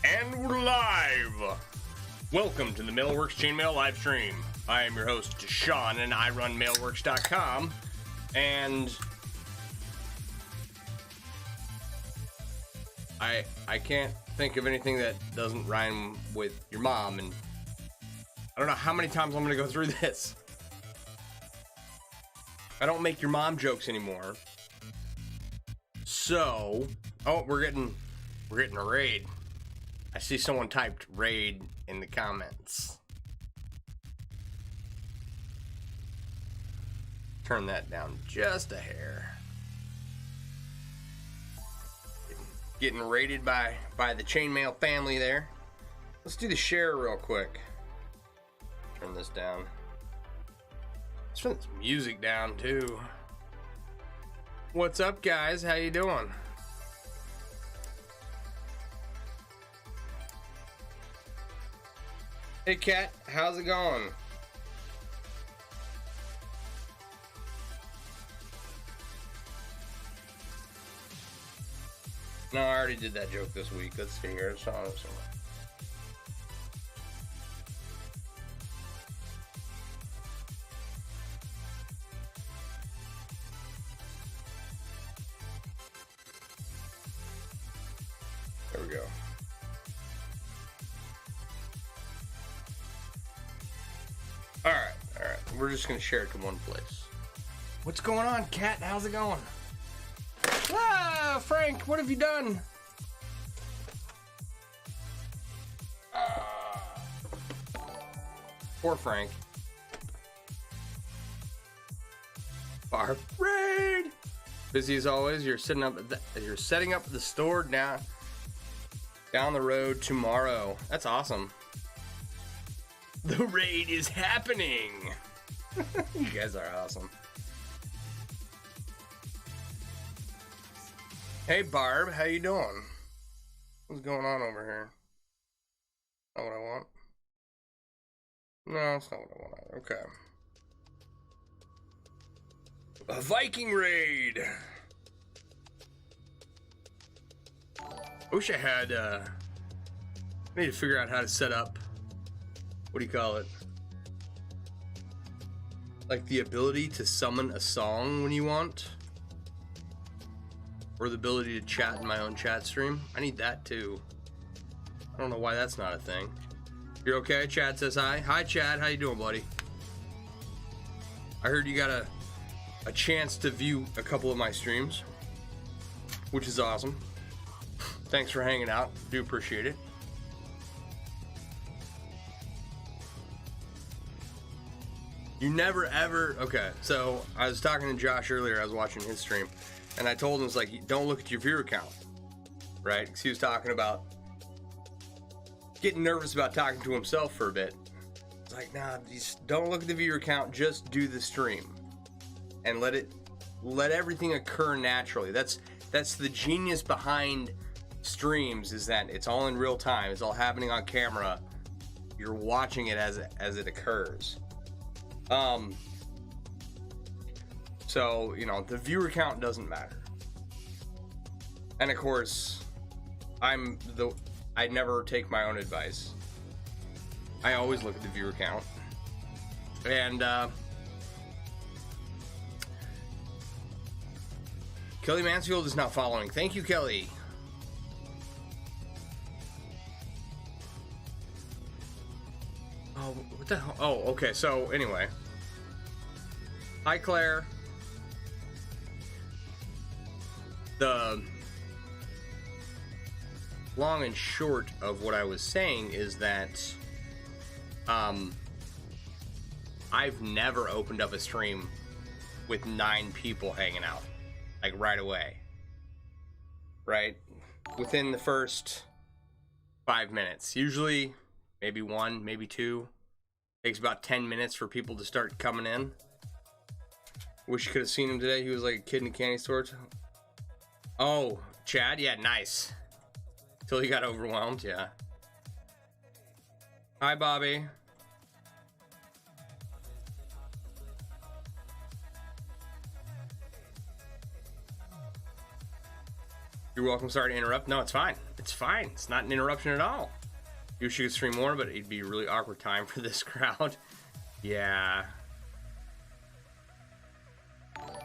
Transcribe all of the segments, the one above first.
And we're live! Welcome to the MailleWerX Chainmail live stream. I am your host, Sean, and I run MailleWerX.com. And I can't think of anything that doesn't rhyme with your mom, and I don't know how many times I'm gonna go through this. I don't make your mom jokes anymore. So, oh, we're getting a raid. I see someone typed raid in the comments. Turn that down just a hair. Getting raided by the Chainmail family there. Let's do the share real quick. Turn this down. Let's turn this music down too. What's up, guys? How you doing? Hey, Kat, how's it going? No, I already did that joke this week. Let's see here. It's on somewhere. There we go. All right. We're just gonna share it to one place. What's going on, Kat? How's it going? Ah, Frank, what have you done? Poor Frank. Barb raid. Busy as always. You're setting up the store now down the road tomorrow. That's awesome. The raid is happening. You guys are awesome. Hey Barb, how you doing? What's going on over here? Not what I want. No, it's not what I want either. Okay. A Viking raid. I wish I had I need to figure out how to set up, what do you call it? Like the ability to summon a song when you want. Or the ability to chat in my own chat stream. I need that too. I don't know why that's not a thing. You're okay? Chad says hi. Hi Chad, how you doing, buddy? I heard you got a chance to view a couple of my streams, which is awesome. Thanks for hanging out. Do appreciate it. You never ever, okay, so I was talking to Josh earlier, I was watching his stream, and I told him, it's like, don't look at your viewer count, right? Because he was talking about getting nervous about talking to himself for a bit. It's like, nah, just don't look at the viewer count, just do the stream. And let everything occur naturally. That's the genius behind streams, is that it's all in real time, it's all happening on camera. You're watching it as it occurs. So, you know, the viewer count doesn't matter. And of course, I never take my own advice. I always look at the viewer count. And, Kelly Mansfield is not following. Thank you, Kelly. Oh, what the hell? Oh, okay, so anyway. Hi, Claire. The long and short of what I was saying is that I've never opened up a stream with 9 people hanging out, like right away, right? Within the first 5 minutes. Usually maybe 1, maybe 2. Takes about 10 minutes for people to start coming in. Wish you could have seen him today. He was like a kid in a candy store. Oh, Chad? Yeah, nice. Till he got overwhelmed, yeah. Hi, Bobby. You're welcome. Sorry to interrupt. No, it's fine. It's fine. It's not an interruption at all. You should stream more, but it'd be a really awkward time for this crowd. Yeah.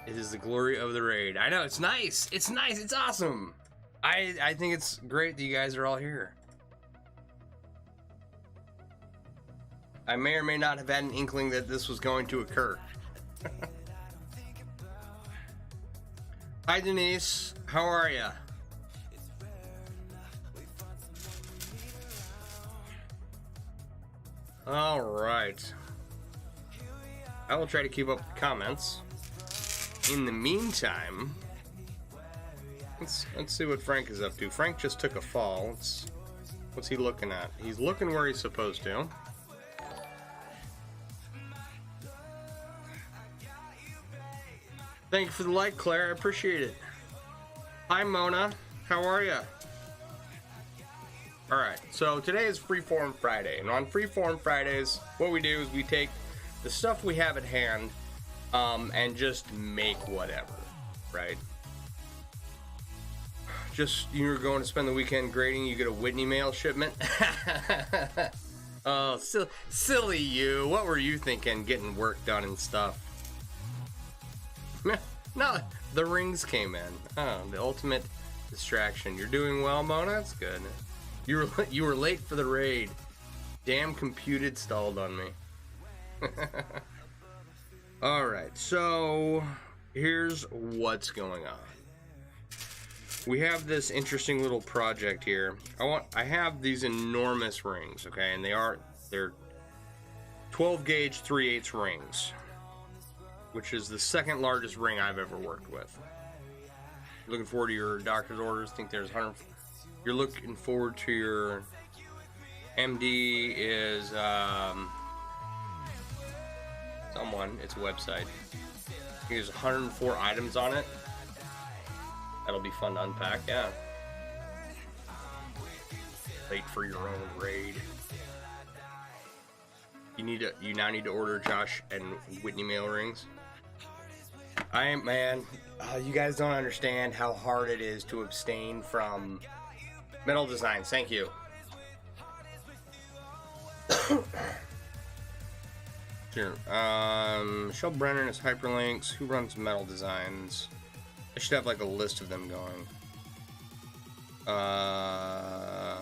It is the glory of the raid. I know, it's nice. It's nice. It's awesome. I think it's great that you guys are all here. I may or may not have had an inkling that this was going to occur. Hi, Denise. How are ya? All right. I will try to keep up with comments. In the meantime, let's see what Frank is up to. Frank just took a fall. What's he looking at? He's looking where he's supposed to. Thank you for the like, Claire. I appreciate it. Hi, Mona. How are you? All right. So today is Freeform Friday, and on Freeform Fridays, what we do is we take the stuff we have at hand, and just make whatever, right? Just, you're going to spend the weekend grading, you get a Whitney mail shipment. Oh, silly you. What were you thinking, getting work done and stuff? No, the rings came in. Oh, the ultimate distraction. You're doing well, Mona? That's good. You were late for the raid. Damn computed stalled on me. Alright, so here's what's going on. We have this interesting little project here. I have these enormous rings, okay, and they're 12 gauge 3/8 rings, which is the second largest ring I've ever worked with. Looking forward to your doctor's orders. Think there's 100. You're looking forward to your MD is someone. It's a website. There's 104 items on it. That'll be fun to unpack. Yeah. Late for your own raid. You now need to order Josh and Whitney mail rings. Man, you guys don't understand how hard it is to abstain from metal designs. Thank you. Sure. Michelle Brennan is hyperlinks. Who runs metal designs? I should have like a list of them going. I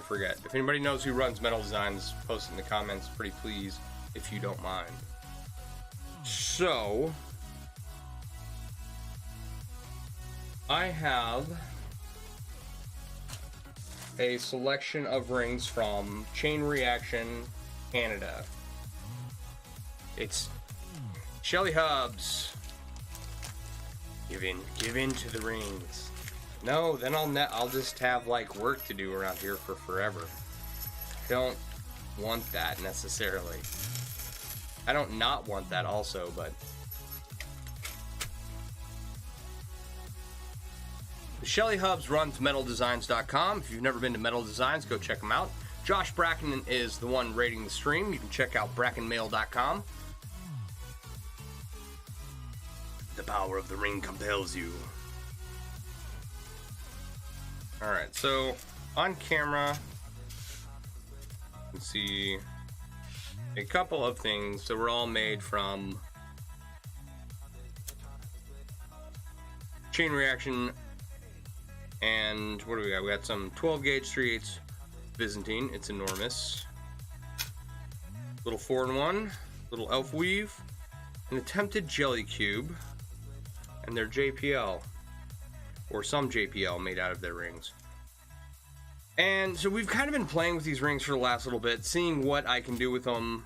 forget. If anybody knows who runs metal designs, post it in the comments, pretty please, if you don't mind. So, I have a selection of rings from Chain Reaction Canada. It's Shelly Hubs. Give in to the rings. No, then I'll just have like work to do around here for forever. Don't want that necessarily. I don't not want that also, but Shelly Hubs runs metaldesigns.com. If you've never been to Metal Designs, go check them out. Josh Bracken is the one rating the stream. You can check out brackenmail.com. The power of the ring compels you. Alright, so on camera, you can see a couple of things. So we're all made from Chain Reaction, and what do we got? We got some 12 gauge 3/8 Byzantine. It's enormous. Little 4-in-1, little elf weave, an attempted jelly cube, and their JPL, or some JPL made out of their rings. And so we've kind of been playing with these rings for the last little bit, seeing what I can do with them.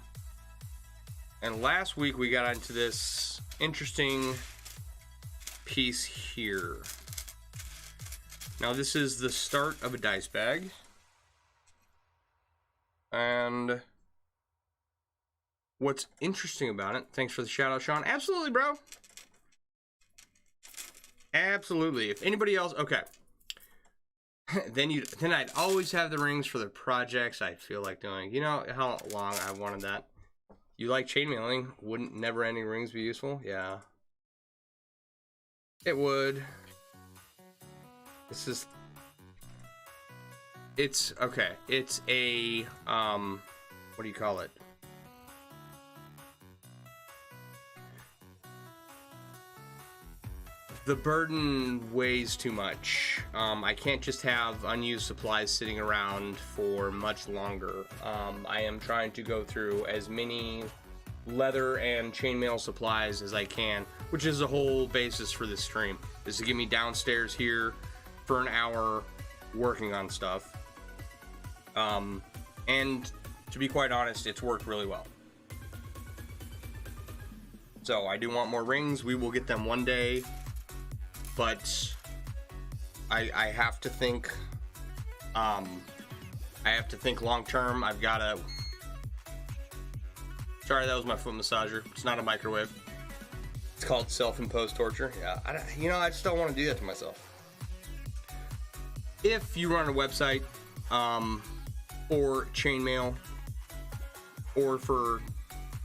And last week we got into this interesting piece here. Now this is the start of a dice bag. And what's interesting about it, thanks for the shout out, Sean. Absolutely, bro. Absolutely. If anybody else, okay. then I'd always have the rings for the projects I feel like doing. You know how long I wanted that? You like chainmailing? Wouldn't never ending rings be useful? Yeah. It would. This is... It's... Okay. It's a... what do you call it? The burden weighs too much. I can't just have unused supplies sitting around for much longer. I am trying to go through as many leather and chainmail supplies as I can, which is the whole basis for this stream, is to get me downstairs here for an hour working on stuff. And to be quite honest, it's worked really well. So I do want more rings. We will get them one day. But I have to think, long term. I've got to... Sorry, that was my foot massager. It's not a microwave. It's called self-imposed torture. Yeah, I just don't want to do that to myself. If you run a website, for chainmail, or for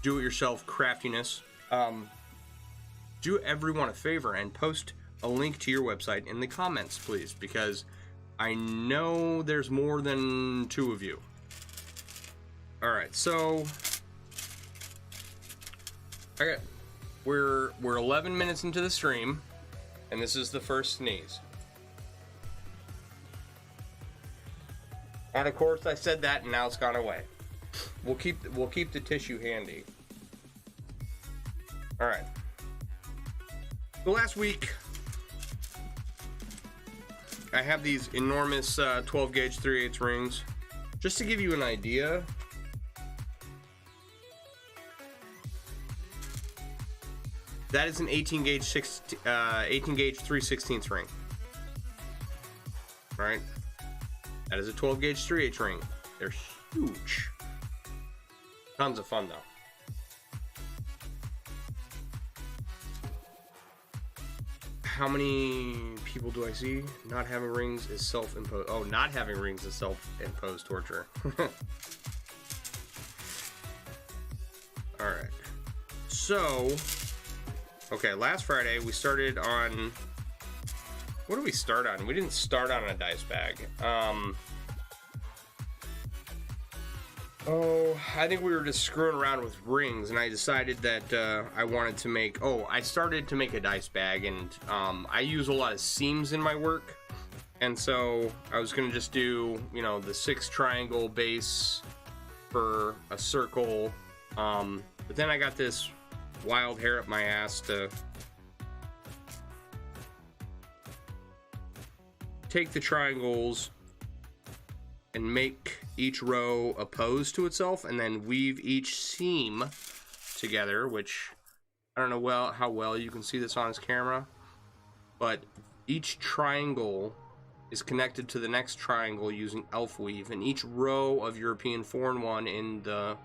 do-it-yourself craftiness, do everyone a favor and post a link to your website in the comments, please, because I know there's more than 2 of you. Alright, so okay, we're 11 minutes into the stream, and this is the first sneeze. And of course I said that and now it's gone away. We'll keep the tissue handy. Alright. So last week I have these enormous 12 gauge 3/8 rings. Just to give you an idea, that is an 18 gauge 3/16 ring. Right? That is a 12 gauge 3/8 ring. They're huge. Tons of fun though. How many people do I see? Not having rings is self-imposed. Oh, not having rings is self-imposed torture. Alright. So, okay, last Friday we started on... What did we start on? We didn't start on a dice bag. Oh, I think we were just screwing around with rings, and I decided that I wanted to make... Oh, I started to make a dice bag, and I use a lot of seams in my work, and so I was going to just do, you know, the 6 triangle base for a circle, but then I got this wild hair up my ass to take the triangles and make each row opposed to itself, and then weave each seam together, which I don't know how well you can see this on his camera, but each triangle is connected to the next triangle using elf weave, and each row of European 4-in-1 in the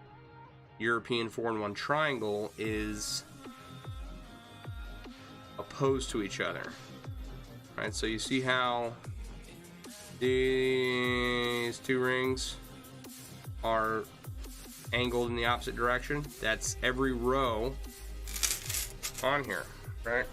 European 4-in-1 triangle is opposed to each other. All right, so you see how these 2 rings are angled in the opposite direction? That's every row on here, right?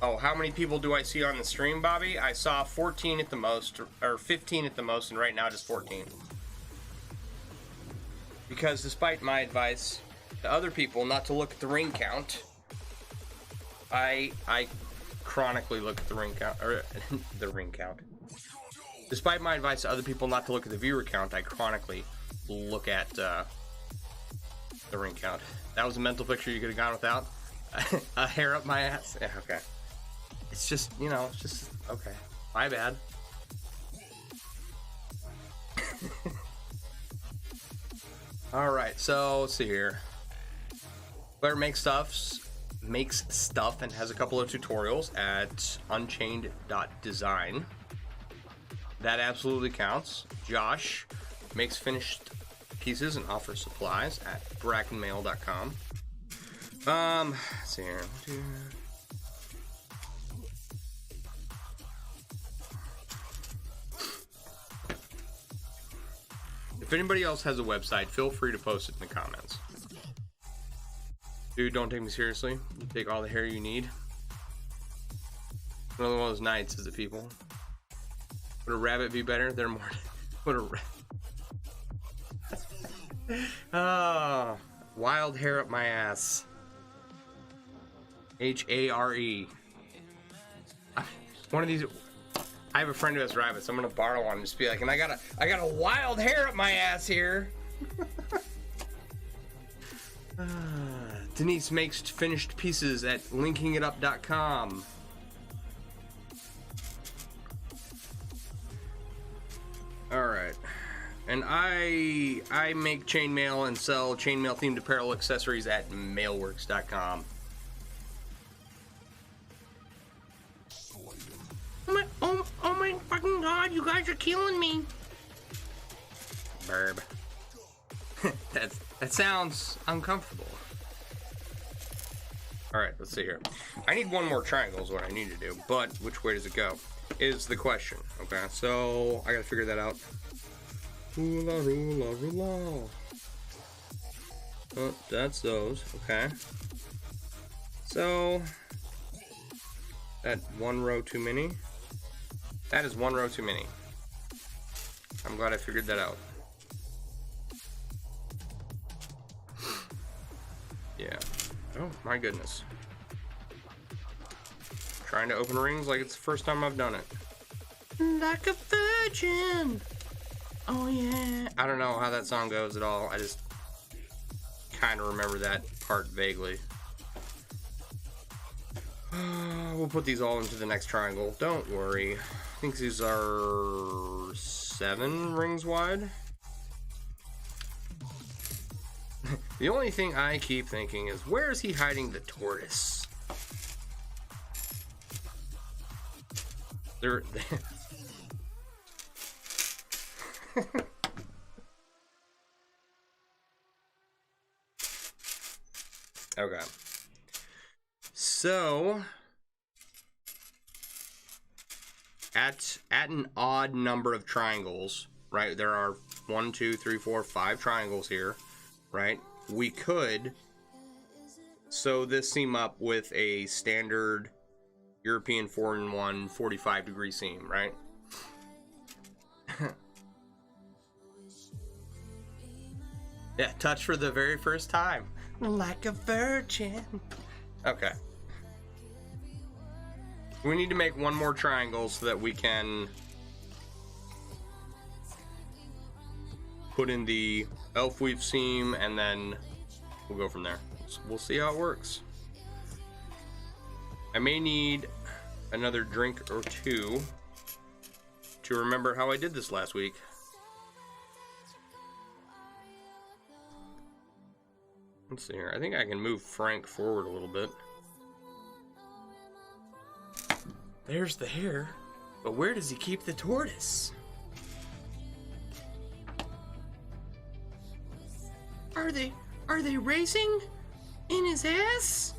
Oh, how many people do I see on the stream, Bobby? I saw 14 at the most, or 15 at the most, and right now just 14. Because despite my advice to other people not to look at the ring count, I chronically look at the ring count, or the ring count. Despite my advice to other people not to look at the viewer count, I chronically look at the ring count. That was a mental picture you could have gone without. A hair up my ass. Yeah, okay. It's just, you know, it's just, okay. My bad. Alright, so let's see here. Blair makes stuff and has a couple of tutorials at unchained.design. That absolutely counts. Josh makes finished pieces and offers supplies at brackenmail.com. Let's see here. If anybody else has a website, feel free to post it in the comments. Dude, don't take me seriously. You take all the hair you need. Another one of those nights, is it, people? Would a rabbit be better? They're more... Would a... wild hair up my ass. H-A-R-E. One of these... I have a friend who has rabbits. I'm gonna borrow one and just be like, and I got a wild hair up my ass here. Denise makes finished pieces at linkingitup.com. All right, and I make chainmail and sell chainmail themed apparel accessories at MailleWerX.com. Oh my fucking god, you guys are killing me. Burb. That sounds uncomfortable. Alright, let's see here. I need one more triangle is what I need to do, but which way does it go? Is the question. Okay, so I gotta figure that out. Hula, hula, hula. Oh, that's those. Okay. So, that one row too many. That is one row too many. I'm glad I figured that out. Yeah. Oh my goodness. Trying to open rings like it's the first time I've done it. Like a virgin. Oh yeah. I don't know how that song goes at all. I just kind of remember that part vaguely. We'll put these all into the next triangle. Don't worry. I think these are 7 rings wide. The only thing I keep thinking is, where is he hiding the tortoise? There. Okay. So, at an odd number of triangles, right? There are 1, 2, 3, 4, 5 triangles here, right? We could sew this seam up with a standard European 4-in-1 45-degree seam, right? Yeah, touch for the very first time. Like a virgin. Okay. We need to make one more triangle so that we can put in the elf weave seam, and then we'll go from there. So we'll see how it works. I may need another drink or two to remember how I did this last week. Let's see here. I think I can move Frank forward a little bit. There's the hair, but where does he keep the tortoise? Are they racing in his ass?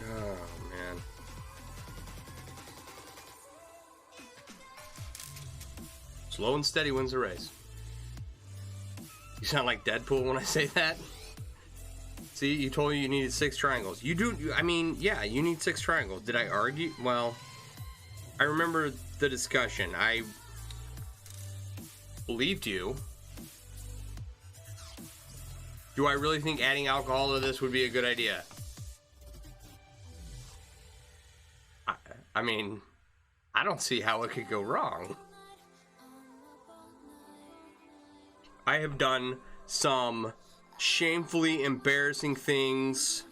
Oh man. Slow and steady wins the race. You sound like Deadpool when I say that. See, you told me you needed 6 triangles. You do, I mean, yeah, you need 6 triangles. Did I argue? Well, I remember the discussion. I believed you. Do I really think adding alcohol to this would be a good idea? I mean, I don't see how it could go wrong. I have done some shamefully embarrassing things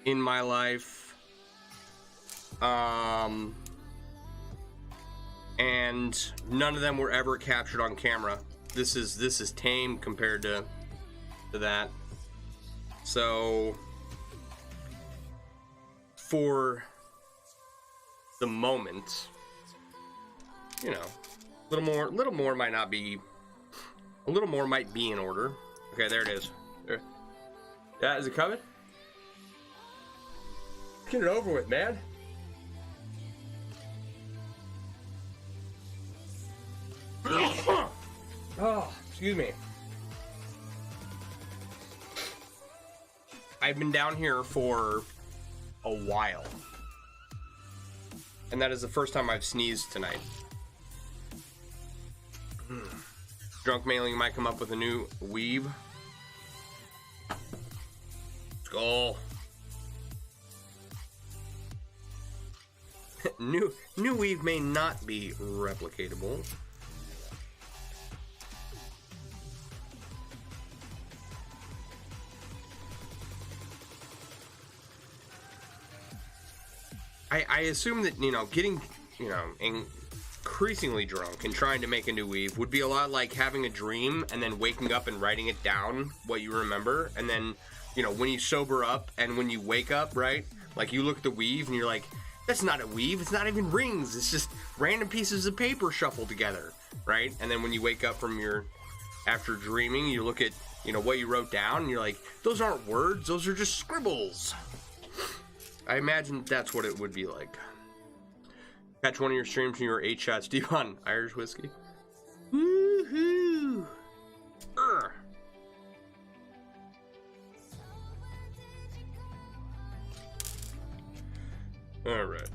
in my life. And none of them were ever captured on camera. This is tame compared to that. So for the moment, you know, a little more might not be, a little more might be in order. Okay, there it is. There. Yeah, is it coming? Get it over with, man. Oh, excuse me. I've been down here for a while. And that is the first time I've sneezed tonight. Drunk mailing might come up with a new weave. Let's go. New weave may not be replicatable. I assume that, you know, getting, you know, increasingly drunk and trying to make a new weave would be a lot like having a dream and then waking up and writing it down, what you remember, and then, you know, when you sober up and when you wake up, right? Like, you look at the weave and you're like, that's not a weave, it's not even rings, it's just random pieces of paper shuffled together, right? And then when you wake up from your, after dreaming, you look at, you know, what you wrote down and you're like, those aren't words, those are just scribbles. I imagine that's what it would be like. Catch one of your streams and you were 8 shots deep on Irish whiskey. Woohoo! All right.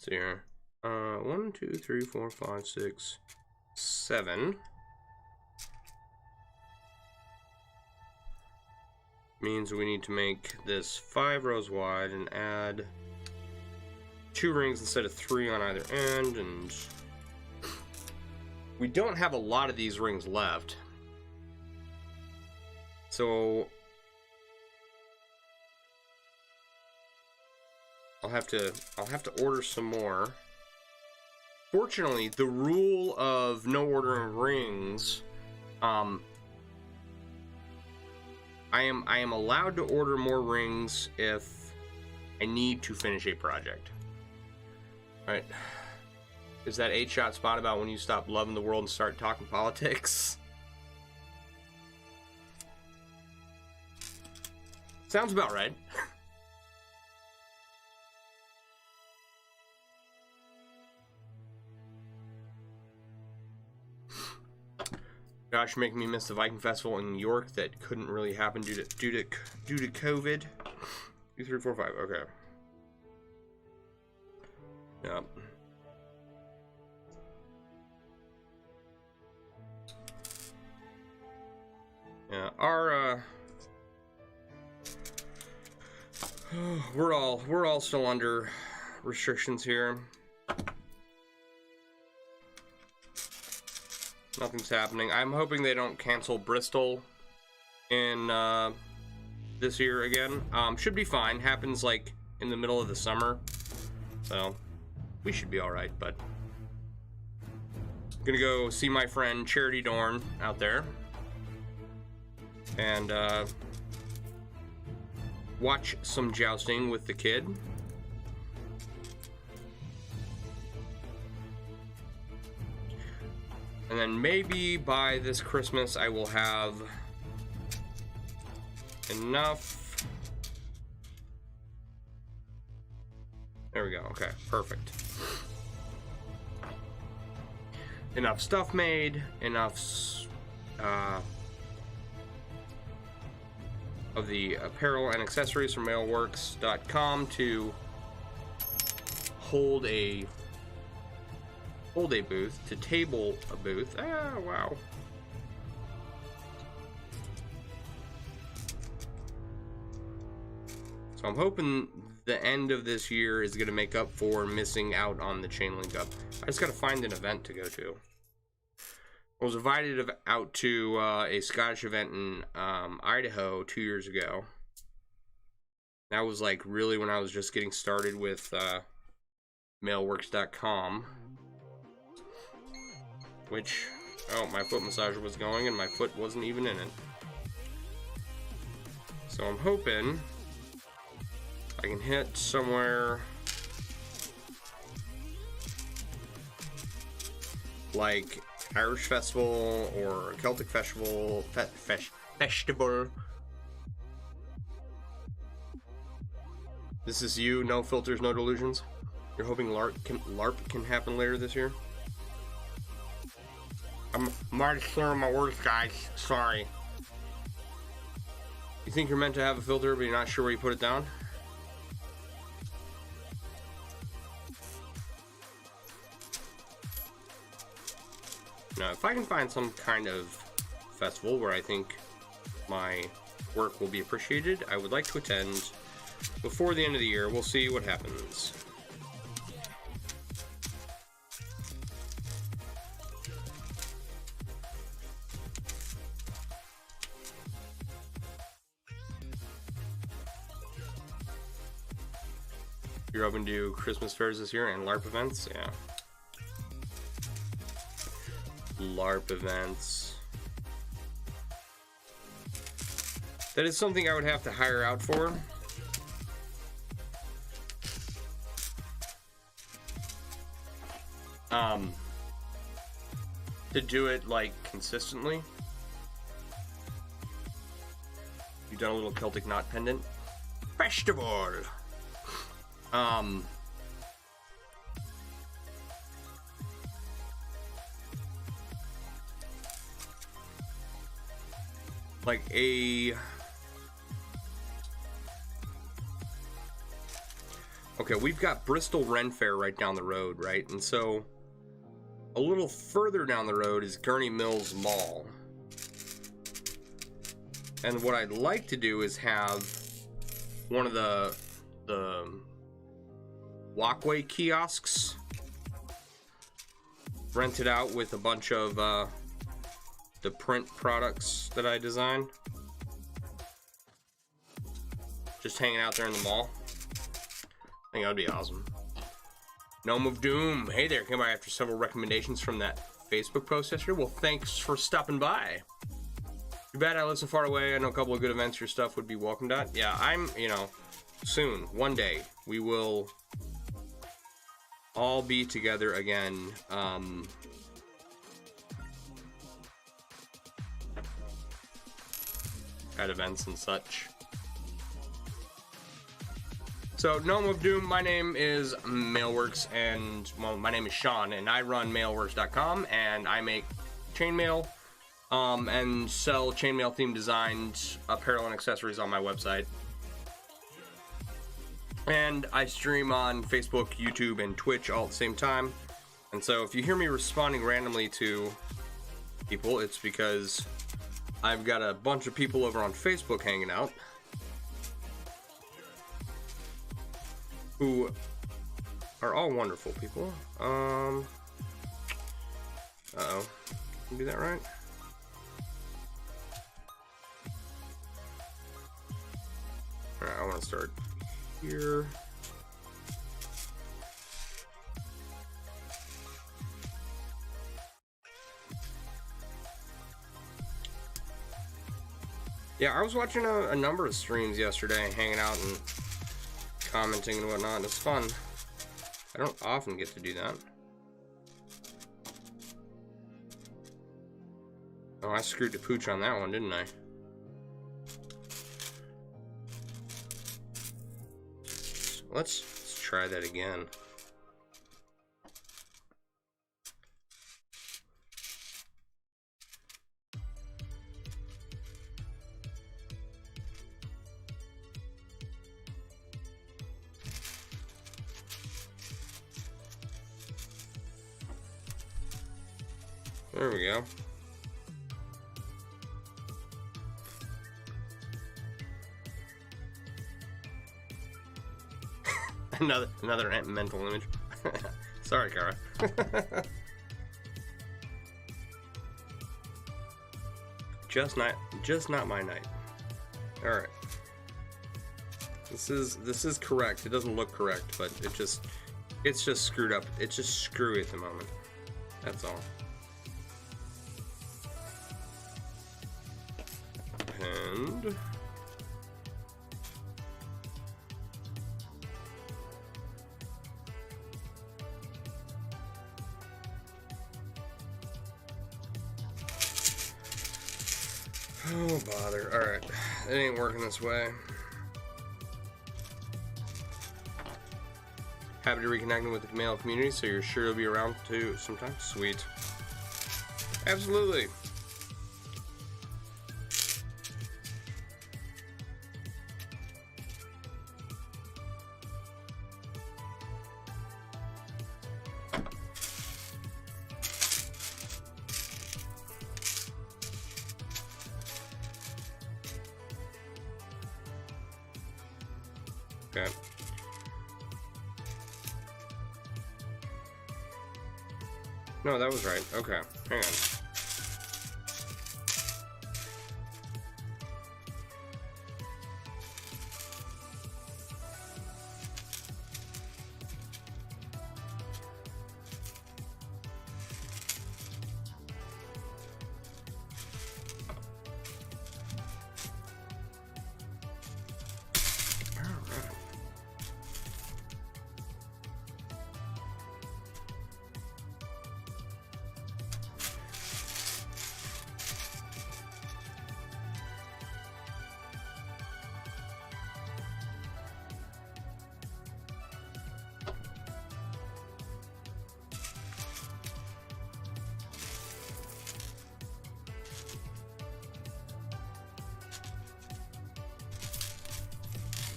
See here. 1, 2, 3, 4, 5, 6, 7. Means we need to make this 5 rows wide and add 2 rings instead of 3 on either end, and we don't have a lot of these rings left. So I'll have to order some more. Fortunately, the rule of no ordering rings, I am allowed to order more rings if I need to finish a project. All right. Is that 8-shot spot about when you stop loving the world and start talking politics? Sounds about right. Gosh, making me miss the Viking Festival in New York that couldn't really happen due to COVID. 2, 3, 4, 5. Okay. Yep. Yeah, our we're all still under restrictions here. Nothing's happening. I'm hoping they don't cancel Bristol in this year again. Should be fine. Happens like in the middle of the summer, so we should be all right. But I'm gonna go see my friend Charity Dorn out there and watch some jousting with the kid. And then maybe by this Christmas I will have enough. There we go. Okay, perfect. Enough stuff made, enough of the apparel and accessories from MailleWerX.com to hold a booth, to table a booth. Ah, wow. So I'm hoping the end of this year is going to make up for missing out on the Chainlink Up. I just got to find an event to go to. I was invited out to a Scottish event in Idaho 2 years ago. That was like really when I was just getting started with MailleWerX.com. Which, oh, my foot massager was going and my foot wasn't even in it. So I'm hoping I can hit somewhere like Irish Festival or Celtic Festival. Festival. This is you, no filters, no delusions. You're hoping LARP can happen later this year? I'm already slurring my words, guys. Sorry. You think you're meant to have a filter, but you're not sure where you put it down? Now, if I can find some kind of festival where I think my work will be appreciated, I would like to attend before the end of the year. We'll see what happens. You're open to Christmas fairs this year and LARP events? Yeah. LARP events. That is something I would have to hire out for. To do it like consistently. You've done a little Celtic knot pendant. Festival. Like a... Okay, we've got Bristol Ren Fair right down the road, right? And so a little further down the road is Gurney Mills Mall. And what I'd like to do is have one of the walkway kiosks rented out with a bunch of the print products that I designed, just hanging out there in the mall. I think that would be awesome. Gnome of Doom, hey there, came by after several recommendations from that Facebook post yesterday. Well, thanks for stopping by. Too bad I live so far away. I know a couple of good events your stuff would be welcomed at. Yeah, I'm, you know, soon, one day, we will all be together again. At events and such. So, Gnome of Doom, my name is MailleWerX, and, well, my name is Sean, and I run MailleWerX.com, and I make chainmail, and sell chainmail theme designed apparel and accessories on my website. And I stream on Facebook, YouTube, and Twitch all at the same time. And so if you hear me responding randomly to people, it's because I've got a bunch of people over on Facebook hanging out who are all wonderful people. Uh-oh. Can you do that right? Alright, I want to start here. Yeah, I was watching a number of streams yesterday, hanging out and commenting and whatnot. It's fun. I don't often get to do that. Oh, I screwed the pooch on that one, didn't I? Let's try that again. There we go. another mental image. Sorry, Kara. just not my night. All right. This is correct. It doesn't look correct, but it's just screwed up. It's just screwy at the moment. That's all. And Oh, bother. Alright. It ain't working this way. Happy to reconnecting with the mail community, so you're sure you'll be around too sometime? Sweet. Absolutely. Okay. No, that was right. Okay, hang on.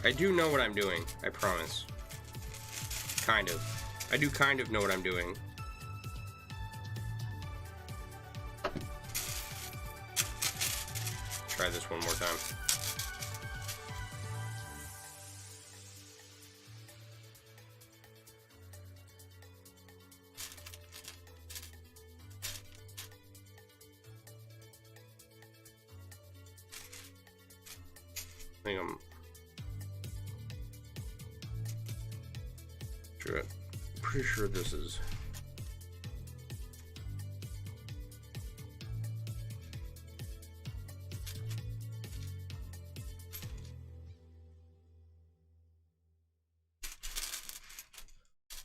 I do know what I'm doing, I promise. Kind of. I do kind of know what I'm doing. Try this one more time. I think I'm sure. Pretty sure this is.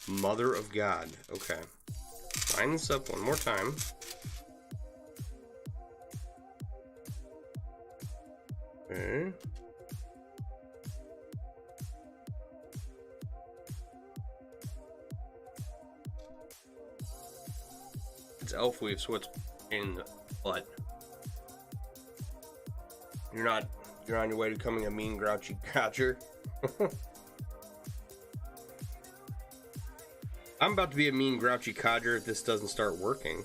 Mother of God. Okay. Line this up one more time. Okay. It's elf weave, so it's in the butt. You're on your way to becoming a mean, grouchy catcher. I'm about to be a mean, grouchy codger if this doesn't start working.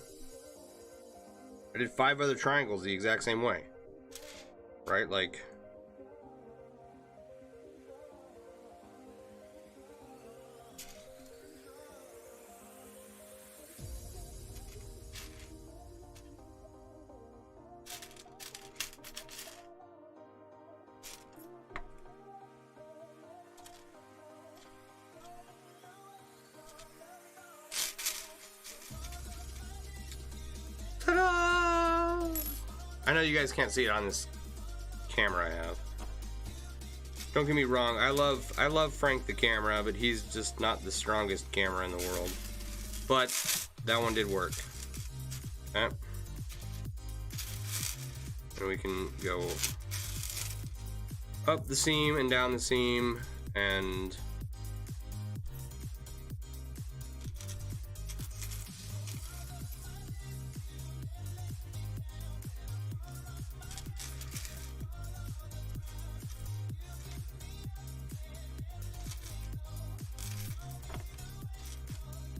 I did 5 other triangles the exact same way. Right? Like... I know you guys can't see it on this camera I have. Don't get me wrong, I love Frank the camera, but he's just not the strongest camera in the world. But that one did work. Okay. And we can go up the seam and down the seam and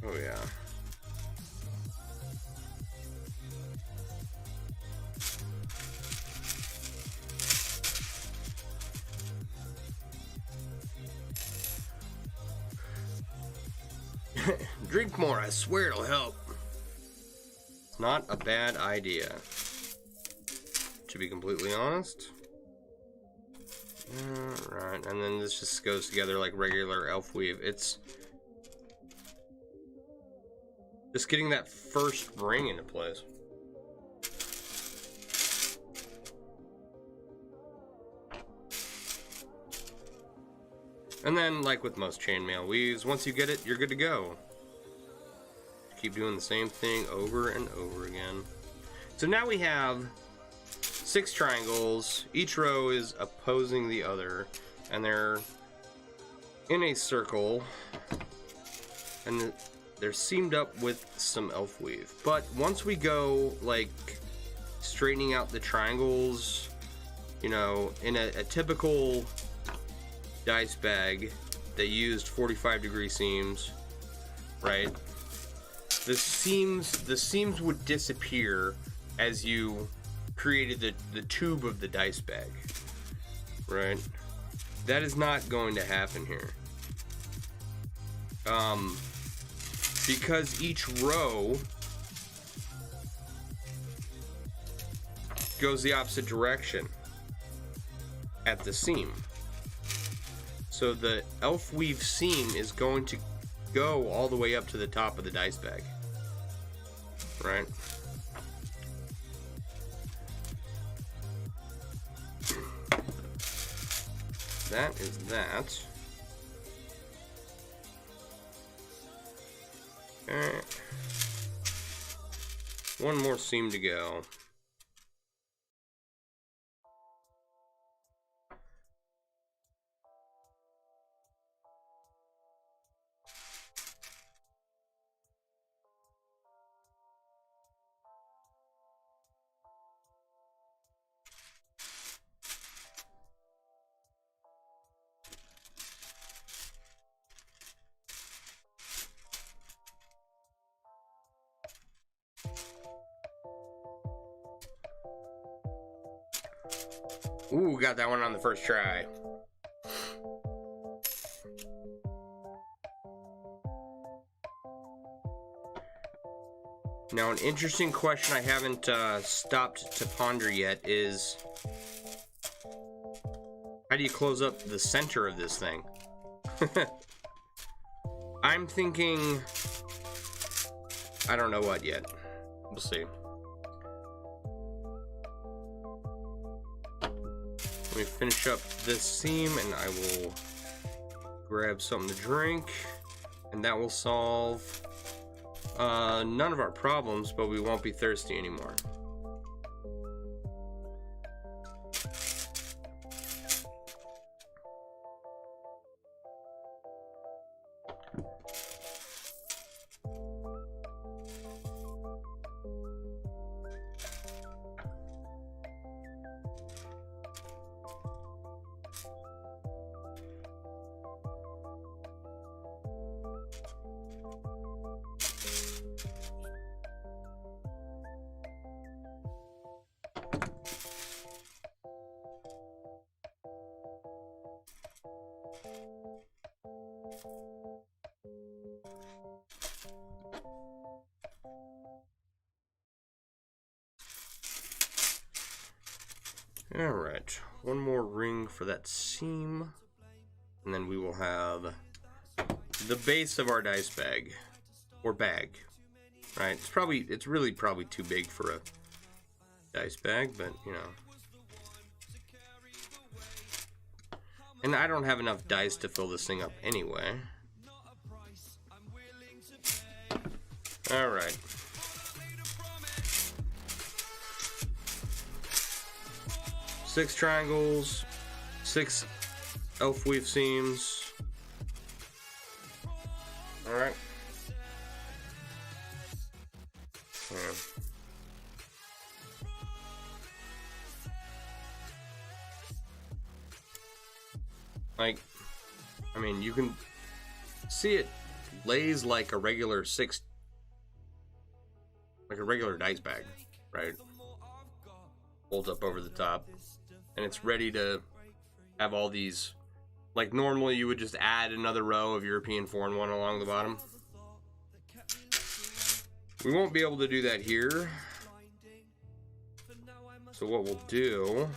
oh yeah. Drink more, I swear it'll help. It's not a bad idea, to be completely honest. Alright, and then this just goes together like regular elf weave. It's just getting that first ring into place. And then, like with most chainmail weaves, once you get it, you're good to go. Keep doing the same thing over and over again. So now we have 6 triangles. Each row is opposing the other, and they're in a circle, and they're seamed up with some elf weave. But once we go like straightening out the triangles, you know, in a typical dice bag that used 45-degree seams, right? The seams would disappear as you created the tube of the dice bag, right? That is not going to happen here. Because each row goes the opposite direction at the seam. So the elf weave seam is going to go all the way up to the top of the dice bag, right? That is that. Alright. One more seam to go. Ooh, got that one on the first try. Now, an interesting question I haven't stopped to ponder yet is, how do you close up the center of this thing? I'm thinking, I don't know what yet. We'll see. Let me finish up this seam and I will grab something to drink, and that will solve none of our problems, but we won't be thirsty anymore. Alright, one more ring for that seam, and then we will have the base of our dice bag, or bag, right? It's really probably too big for a dice bag, but you know. And I don't have enough dice to fill this thing up anyway. Alright. Six triangles, 6 elf weave seams. Alright. Yeah. Like, I mean, you can see it lays like a regular regular dice bag, right? Folds up over the top, and it's ready to have all these, like normally you would just add another row of European 4-in-1 along the bottom. We won't be able to do that here. So what we'll do,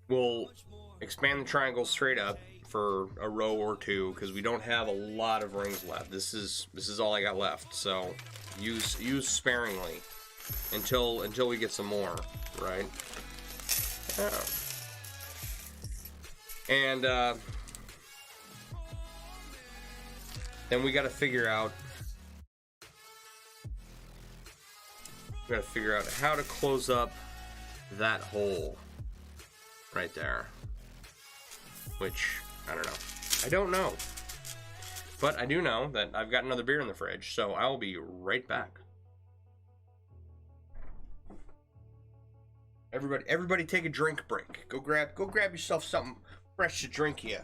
we'll expand the triangle straight up for a row or two, because we don't have a lot of rings left. This is all I got left, so use sparingly until we get some more, right? Oh. then we got to figure out how to close up that hole right there, which I don't know, but I do know that I've got another beer in the fridge, so I'll be right back. Everybody take a drink break. Go grab yourself something fresh to drink here.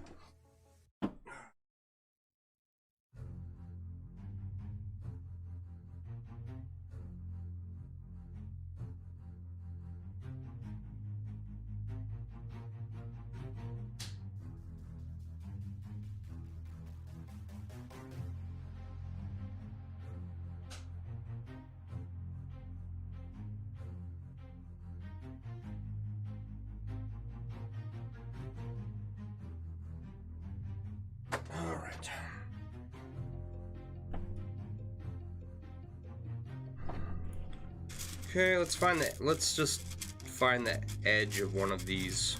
All right. Okay, let's just find the edge of one of these.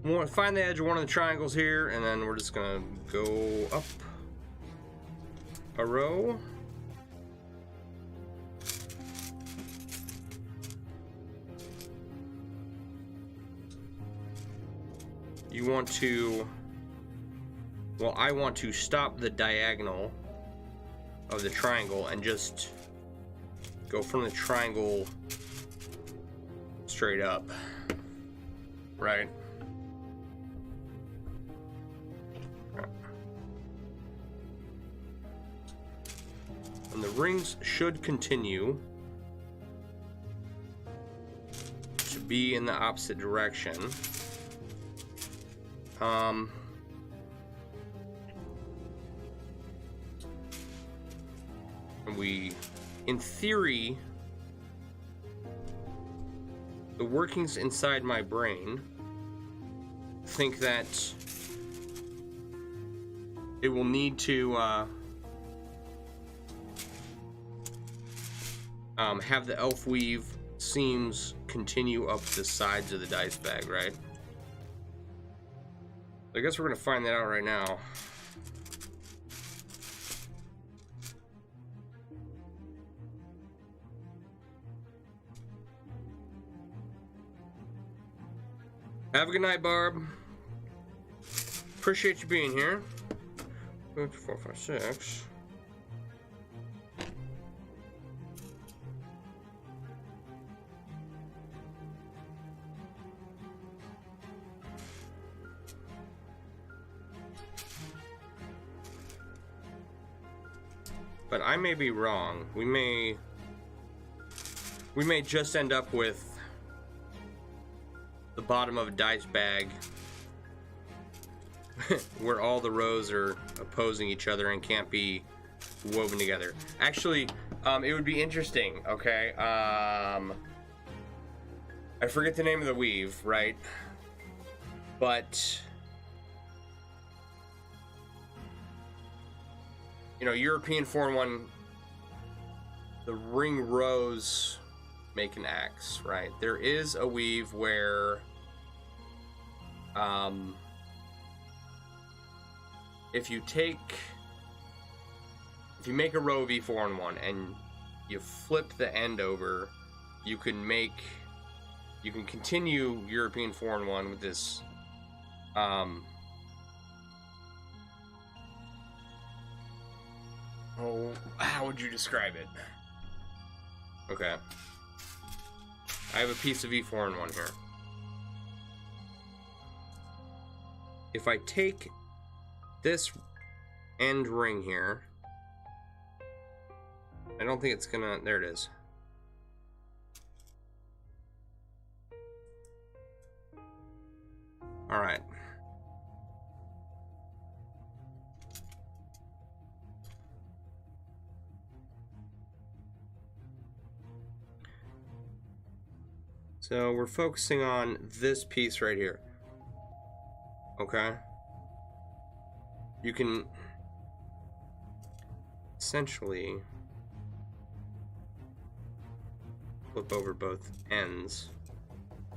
We'll find the edge of one of the triangles here, and then we're just gonna go up a row. You want to, well, I want to stop the diagonal of the triangle and just go from the triangle straight up, right? And the rings should continue to be in the opposite direction. And we, in theory, the workings inside my brain think that it will need to have the elf weave seams continue up the sides of the dice bag, right? I guess we're gonna find that out right now. Have a good night, Barb. Appreciate you being here. 2, 4, 5, 6. But I may be wrong. We may just end up with the bottom of a dice bag where all the rows are opposing each other and can't be woven together. Actually, it would be interesting, okay? I forget the name of the weave, right? But you know, European 4-in-1, the ring rows make an X, right? There is a weave where if you make a row of E4-in-1 and you flip the end over, you can continue European 4-in-1 with this oh, how would you describe it? Okay. I have a piece of E4-in-1 here. If I take this end ring here, I don't think it's gonna, there it is. All right. So we're focusing on this piece right here. Okay. You can essentially flip over both ends.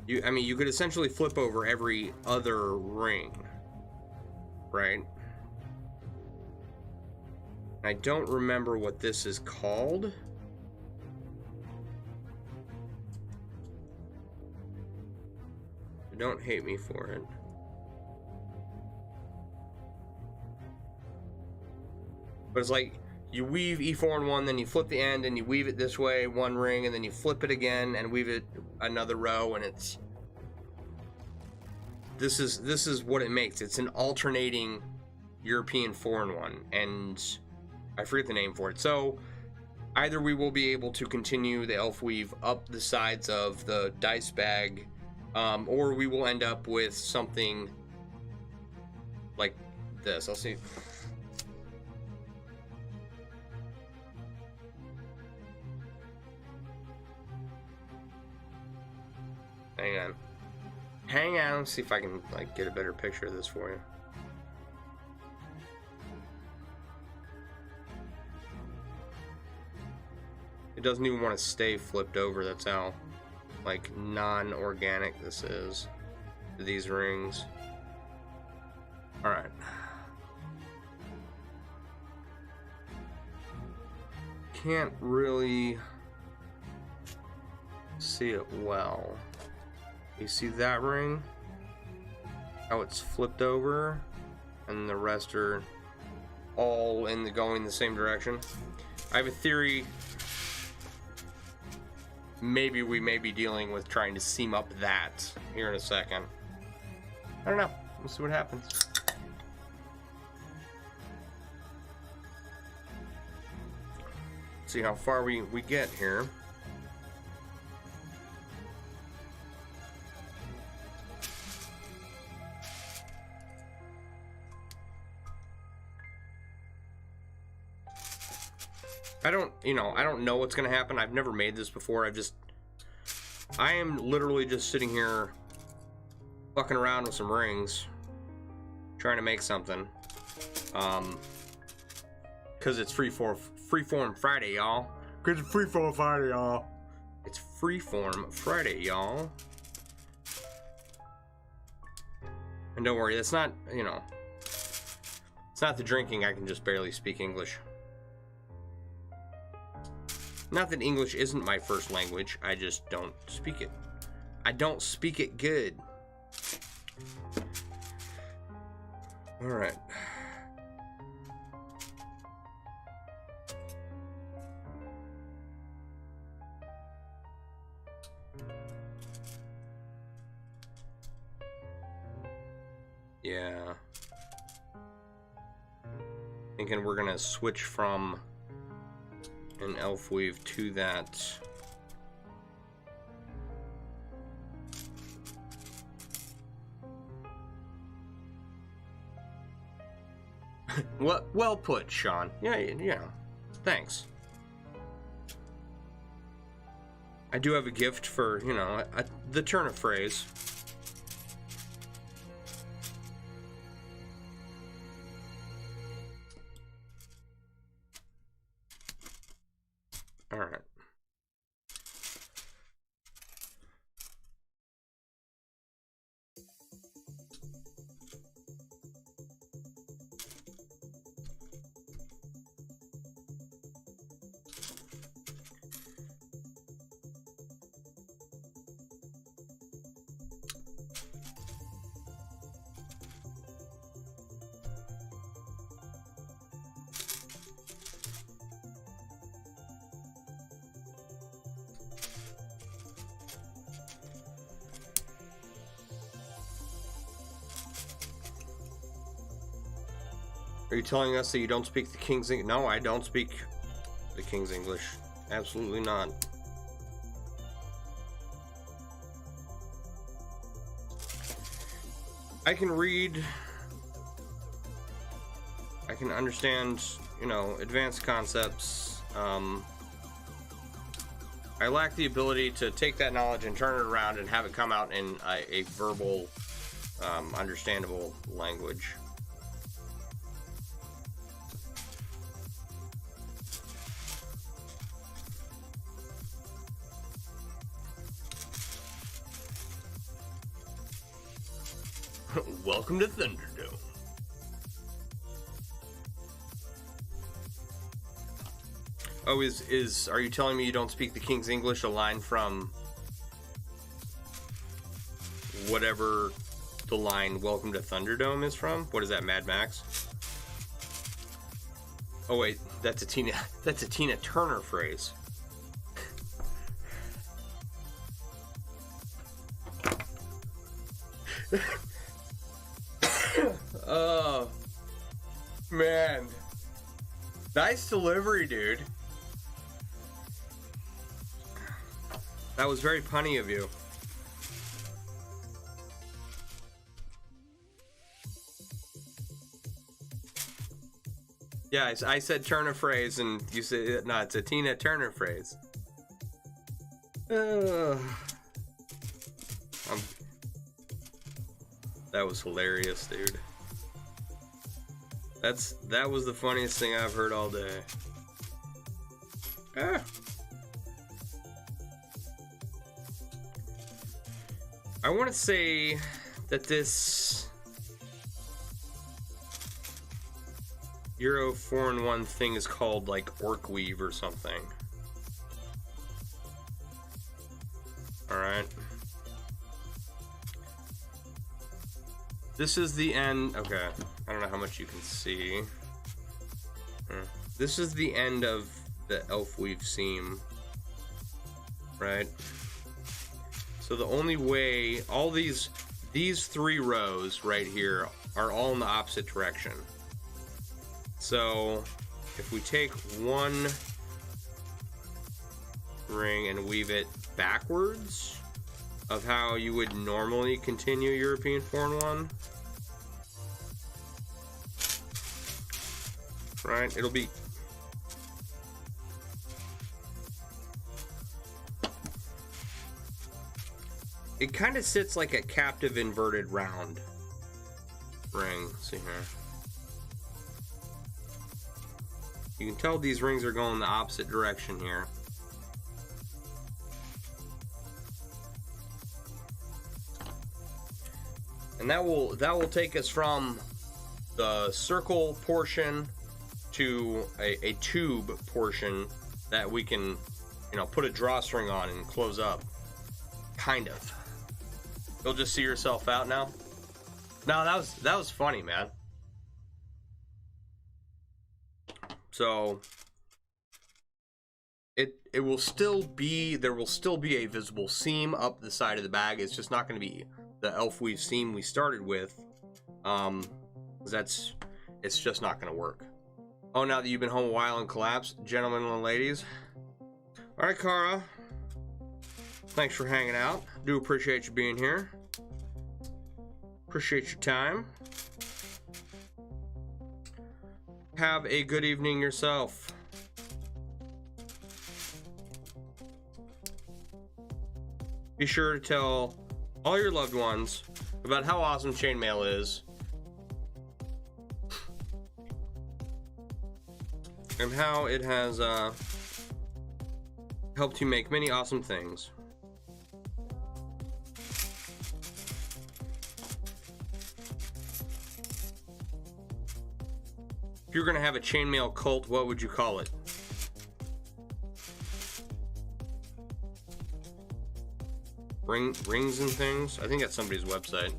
I mean, you could essentially flip over every other ring, right? I don't remember what this is called. Don't hate me for it. But it's like you weave E4 in one, then you flip the end and you weave it this way, one ring, and then you flip it again and weave it another row, and it's this is what it makes. It's an alternating European 4-in-1, and I forget the name for it. So either we will be able to continue the elf weave up the sides of the dice bag, or we will end up with something like this. I'll see. Hang on, let's see if I can like get a better picture of this for you. It doesn't even want to stay flipped over. That's how like non-organic this is to these rings. All right. Can't really see it well. You see that ring? How it's flipped over, and the rest are all going the same direction. I have a theory. Maybe we may be dealing with trying to seam up that here in a second. I don't know. We'll see what happens. See how far we get here. I don't know what's gonna happen. I've never made this before. I am literally just sitting here fucking around with some rings, trying to make something. Cause it's freeform Friday, y'all. Cause it's freeform Friday, y'all. It's freeform Friday, y'all. And don't worry, that's not, it's not the drinking. I can just barely speak English. Not that English isn't my first language, I just don't speak it. I don't speak it good. Alright. Yeah. Thinking we're gonna switch from an elf weave to that. Well put, Sean. Yeah. Thanks. I do have a gift for, the turn of phrase. All right. Are you telling us that you don't speak the King's English? No, I don't speak the King's English. Absolutely not. I can read. I can understand, advanced concepts. I lack the ability to take that knowledge and turn it around and have it come out in a verbal, understandable language. Welcome to Thunderdome. Oh, are you telling me you don't speak the King's English? A line from whatever the line "Welcome to Thunderdome" is from? What is that, Mad Max? Oh wait, that's a Tina Turner phrase. Oh man, nice delivery, dude. That was very punny of you. Yeah, I said Turner phrase, and you said no. It's a Tina Turner phrase. That was hilarious, dude. That was the funniest thing I've heard all day. I want to say that this Euro 4-in-1 thing is called like Orc Weave or something. Alright. This is the end. Okay. I don't know how much you can see. This is the end of the elf weave seam. Right? So the only way, all these 3 rows right here are all in the opposite direction. So if we take one ring and weave it backwards of how you would normally continue European 4-in-1, right? It'll be it kind of sits like a captive inverted round ring. Let's see here. You can tell these rings are going the opposite direction here. And that will take us from the circle portion to a tube portion that we can, put a drawstring on and close up. Kind of. You'll just see yourself out now. No, that was funny, man. So it will still be, there will still be a visible seam up the side of the bag. It's just not going to be the elf weave seam we started with. It's just not going to work. Oh, now that you've been home a while and collapsed, gentlemen and ladies. All right, Cara. Thanks for hanging out. Do appreciate you being here. Appreciate your time. Have a good evening yourself. Be sure to tell all your loved ones about how awesome Chainmail is and how it has helped you make many awesome things. If you're gonna have a chainmail cult, what would you call it? Rings and things? I think that's somebody's website.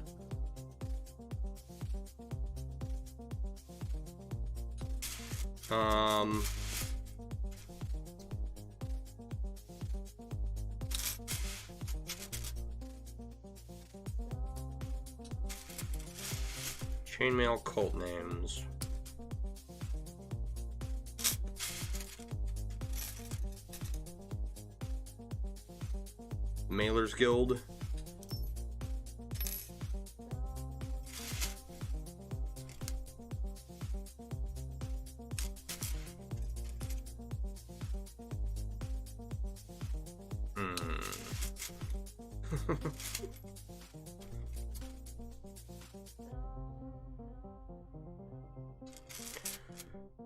Chainmail cult names. Mailers Guild.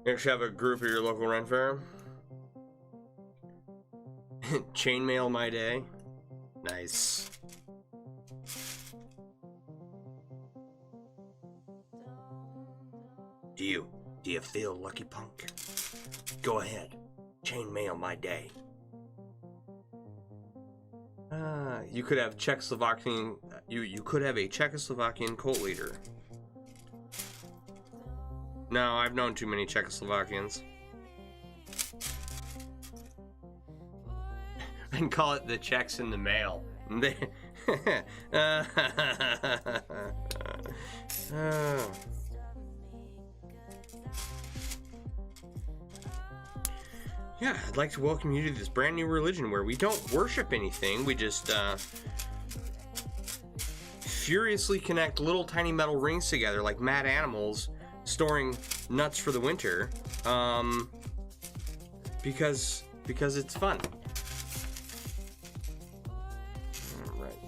You should have a group at your local rent fair. Chainmail my day. Nice. Do you feel lucky, punk? Go ahead, chainmail my day. You could have Czechoslovakian. You could have a Czechoslovakian cult leader. No, I've known too many Czechoslovakians. And call it the Czechs in the mail. They. Yeah, I'd like to welcome you to this brand new religion where we don't worship anything. We just furiously connect little tiny metal rings together like mad animals storing nuts for the winter, because it's fun. All right.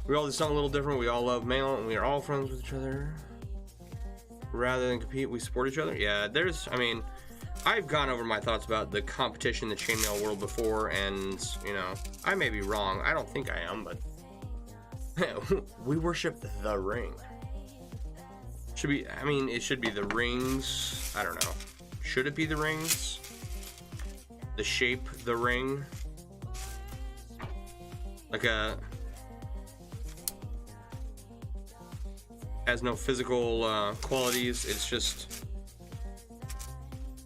We all do something a little different. We all love mail, and we are all friends with each other. Rather than compete, we support each other. Yeah, I mean, I've gone over my thoughts about the competition in the chainmail world before, and, you know, I may be wrong. I don't think I am, but we worship the ring. It should be the rings. I don't know. Should it be the rings? The shape, the ring? Like has no physical qualities. It's just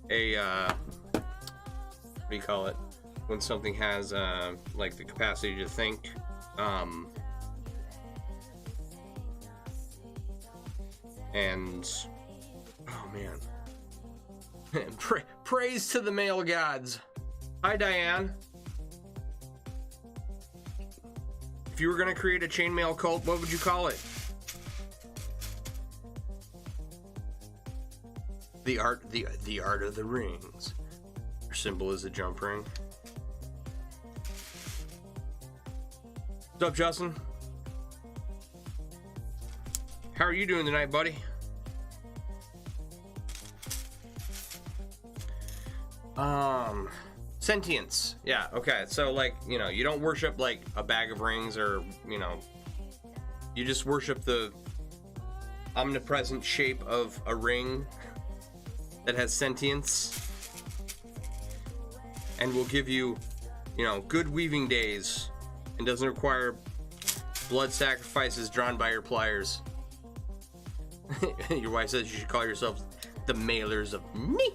a what do you call it when something has like the capacity to think. And oh man, praise to the male gods. Hi Diane. If you were gonna create a chainmail cult, what would you call it? The art of the rings. Our symbol is a jump ring. What's up, Justin? How are you doing tonight, buddy? Sentience. Yeah, okay. So, like, you know, you don't worship, like, a bag of rings or, you know, you just worship the omnipresent shape of a ring that has sentience and will give you, you know, good weaving days and doesn't require blood sacrifices drawn by your pliers. Your wife says you should call yourselves the mailers of me.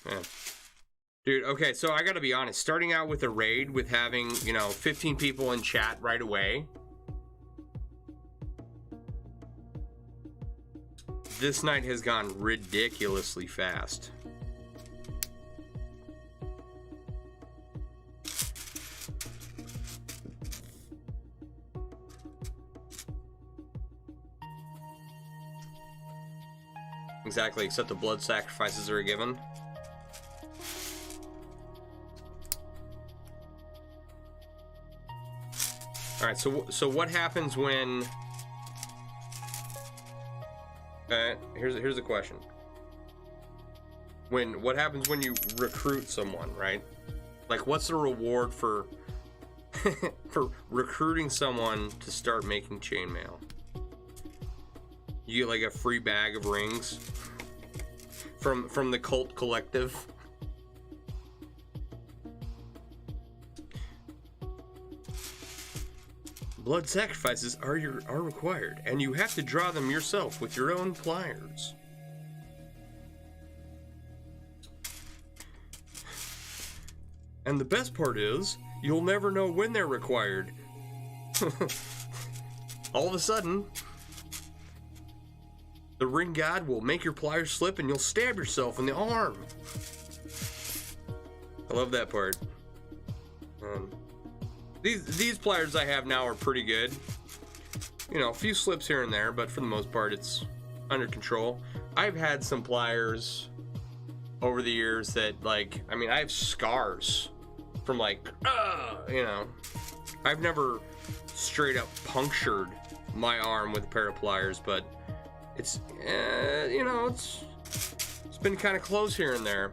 Yeah. Dude, okay, so I gotta be honest, starting out with a raid with having, you know, 15 people in chat right away, this night has gone ridiculously fast. Exactly, except the blood sacrifices are given. All right, so what happens when? Here's the question. What happens when you recruit someone, right? Like, what's the reward for for recruiting someone to start making chainmail? You get like a free bag of rings from the cult collective. Blood sacrifices are required, and you have to draw them yourself with your own pliers. And the best part is, you'll never know when they're required. All of a sudden, the ring god will make your pliers slip and you'll stab yourself in the arm. I love that part. These pliers I have now are pretty good. You know, a few slips here and there, but for the most part it's under control. I've had some pliers over the years that, like, I mean, I have scars from, like, you know, I've never straight up punctured my arm with a pair of pliers, but it's you know, it's been kind of close here and there.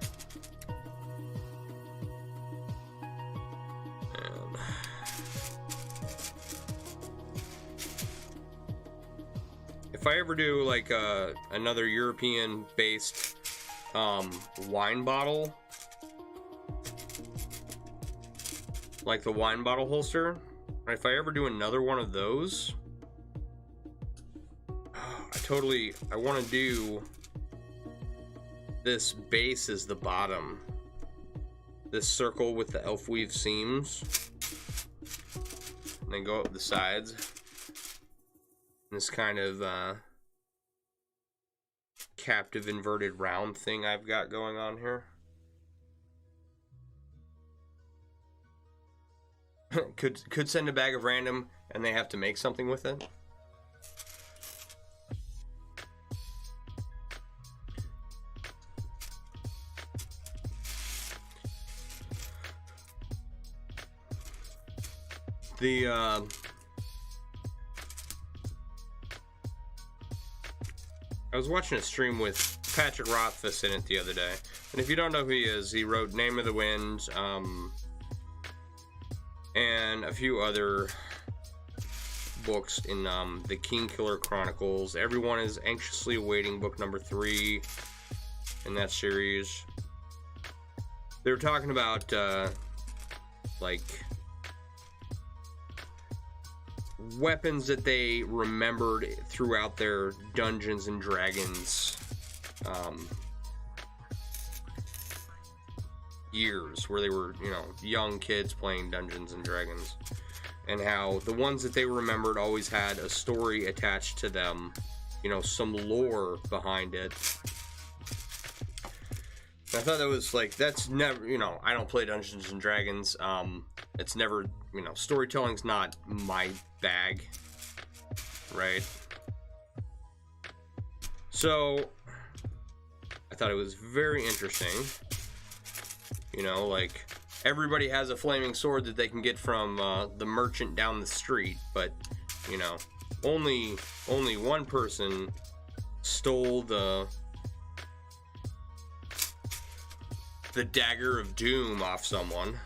If I ever do like another European-based wine bottle, like the wine bottle holster, if I ever do another one of those, I want to do this base as the bottom, this circle with the elf weave seams, and then go up the sides. This kind of captive inverted round thing I've got going on here. could send a bag of random and they have to make something with it. I was watching a stream with Patrick Rothfuss in it the other day, and if you don't know who he is, he wrote Name of the Wind, and a few other books in the Kingkiller Chronicles. Everyone is anxiously awaiting book number 3 in that series. They were talking about like weapons that they remembered throughout their Dungeons and Dragons years, where they were, you know, young kids playing Dungeons and Dragons, and how the ones that they remembered always had a story attached to them, you know, some lore behind it. I thought that was like, that's never, you know, I don't play Dungeons and Dragons. It's never, you know, storytelling's not my bag, right? So I thought it was very interesting. You know, like, everybody has a flaming sword that they can get from the merchant down the street, but, you know, only one person stole the dagger of doom off someone.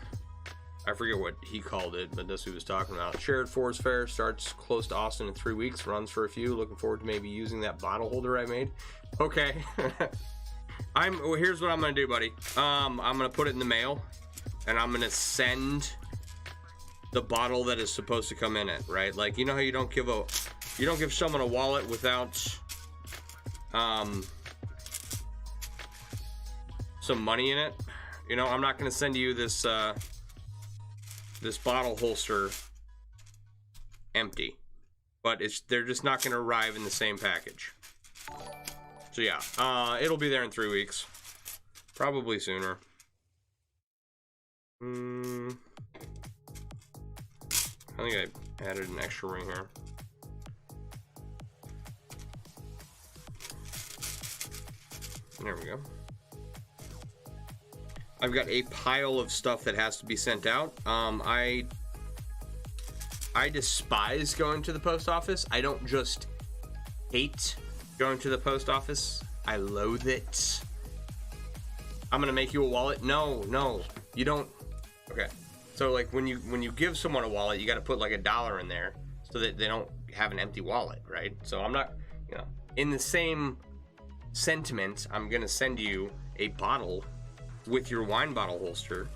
I forget what he called it, but that's what he was talking about. Shared Forest Fair starts close to Austin in 3 weeks. Runs for a few. Looking forward to maybe using that bottle holder I made. Okay. Here's what I'm gonna do, buddy. I'm gonna put it in the mail, and I'm gonna send the bottle that is supposed to come in it. Right? Like, you know how you don't give someone a wallet without some money in it. You know, I'm not gonna send you this this bottle holster empty, but they're just not gonna arrive in the same package. So yeah, it'll be there in 3 weeks, probably sooner. I think I added an extra ring here. There we go. I've got a pile of stuff that has to be sent out. I despise going to the post office. I don't just hate going to the post office. I loathe it. I'm gonna make you a wallet. No, you don't. Okay, so like when you give someone a wallet, you got to put like $1 in there so that they don't have an empty wallet, right? So I'm not, you know, in the same sentiment, I'm gonna send you a bottle with your wine bottle holster.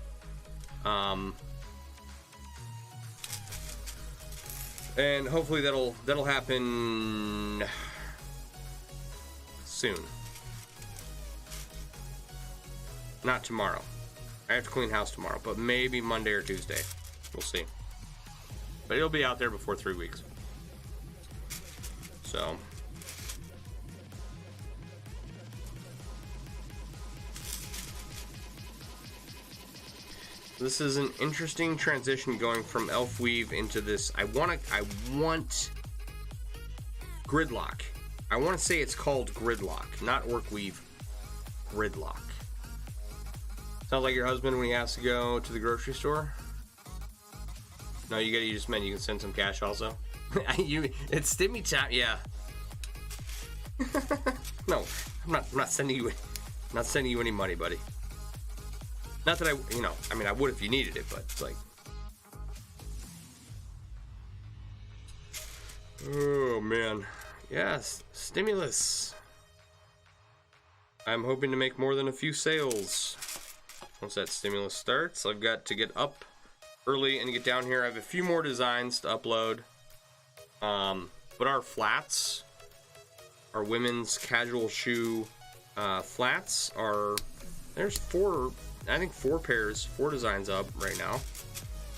And hopefully that'll happen soon. Not tomorrow. I have to clean house tomorrow, but maybe Monday or Tuesday. We'll see. But it'll be out there before 3 weeks. So this is an interesting transition going from elf weave into this. I want gridlock. I want to say it's called gridlock, not orc weave. Gridlock. Sounds like your husband when he has to go to the grocery store. No, you just meant you can send some cash also. It's Stimmy time, yeah. No, I'm not sending you. Not sending you any money, buddy. Not that I mean, I would if you needed it, but it's like. Oh man, yes, stimulus. I'm hoping to make more than a few sales once that stimulus starts. I've got to get up early and get down here. I have a few more designs to upload. But our flats, our women's casual shoe flats are, there's four designs up right now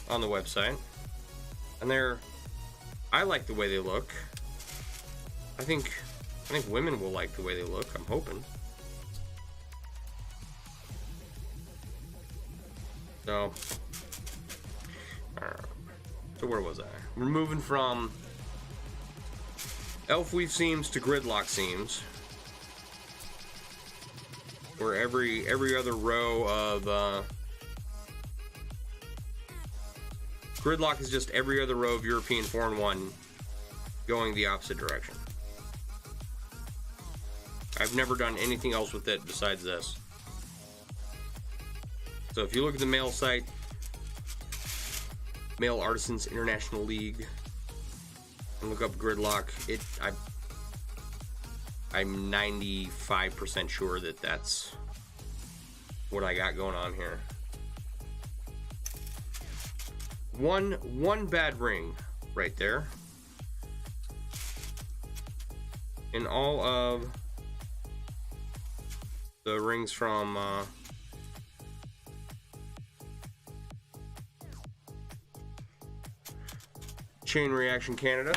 on the website. And I like the way they look. I think women will like the way they look, I'm hoping. So where was I? We're moving from elf weave seams to gridlock seams, where every other row of gridlock is just every other row of European 4-in-1 going the opposite direction. I've never done anything else with it besides this. So if you look at the Maille site, Maille Artisans International League, and look up gridlock, I'm 95% sure that that's what I got going on here. One bad ring right there, and all of the rings from Chain Reaction Canada.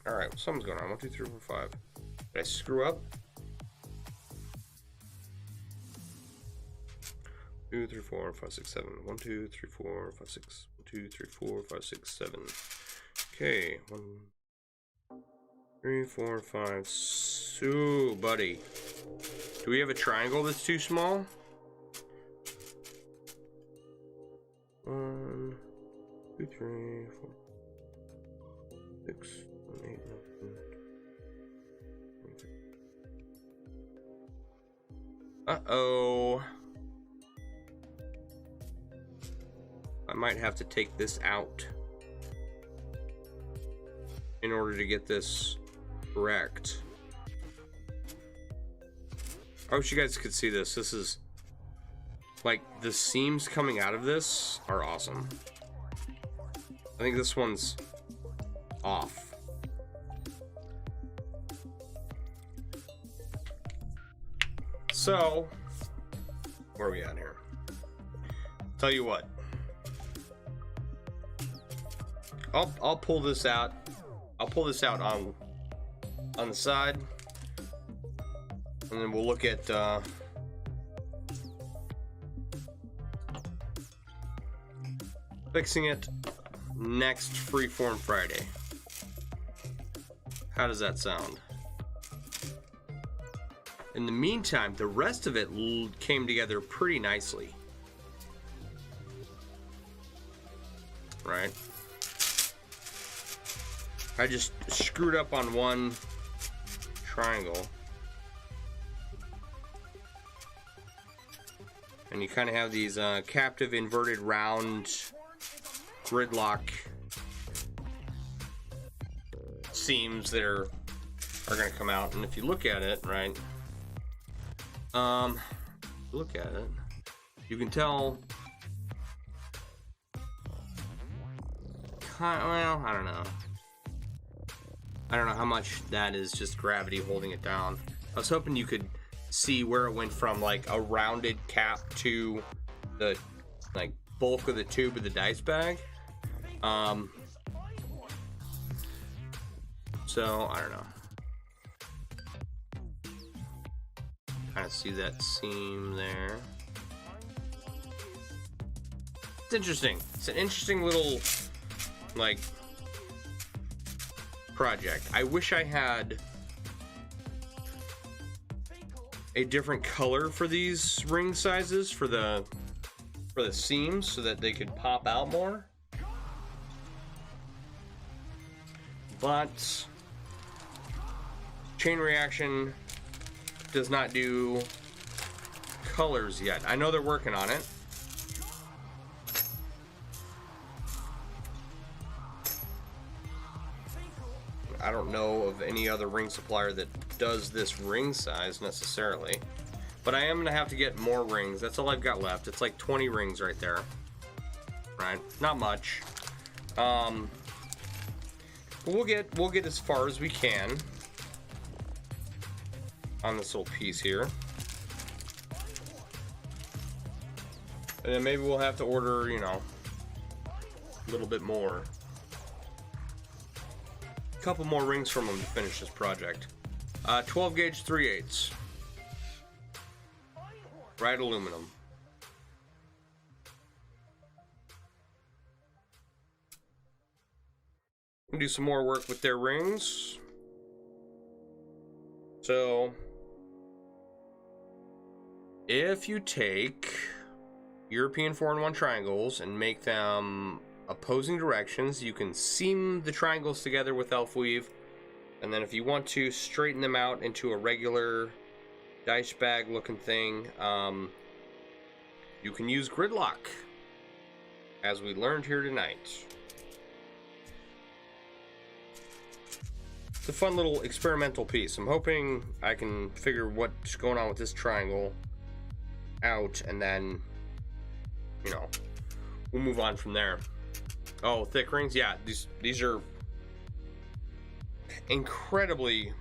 Alright, something's going on. 1, 2, 3, 4, 5. Did I screw up? 2, 3, 4, 5, 6, 7. 1, 2, 3, 4, 5, 6. 1, 2, 3, 4, 5, 6, 7. Okay. 1, 3, 4, 5. So, buddy. Do we have a triangle that's too small? 1, 2, 3, 4, 6, 7, 8, 9, 10. Uh-oh. I might have to take this out in order to get this correct. I wish you guys could see this. This is like the seams coming out of this are awesome. I think this one's off. So, where are we at here? Tell you what. I'll pull this out. I'll pull this out on the side, and then we'll look at fixing it next Freeform Friday. How does that sound? In the meantime, the rest of it came together pretty nicely. Right? I just screwed up on one triangle. And you kind of have these captive inverted round gridlock seams that are going to come out. And if you look at it, right, look at it, you can tell, well, I don't know how much that is just gravity holding it down. I was hoping you could see where it went from like a rounded cap to the like bulk of the tube of the dice bag. So I don't know. Kind of see that seam there. It's interesting. It's an interesting little like project. I wish I had a different color for these ring sizes for the seams so that they could pop out more. But Chain Reaction does not do colors yet. I know they're working on it. I don't know of any other ring supplier that does this ring size necessarily. But I am going to have to get more rings. That's all I've got left. It's like 20 rings right there. Right? Not much. We'll get as far as we can on this little piece here. And then maybe we'll have to order, you know, a little bit more. A couple more rings from them to finish this project. 12 gauge 3/8. Right aluminum. We'll do some more work with their rings. So, if you take European 4-in-1 triangles and make them opposing directions, you can seam the triangles together with elf weave, and then if you want to straighten them out into a regular dice bag looking thing, you can use gridlock, as we learned here tonight. It's a fun little experimental piece. I'm hoping I can figure what's going on with this triangle out, and then, you know, we'll move on from there. Oh, thick rings? Yeah, these are incredibly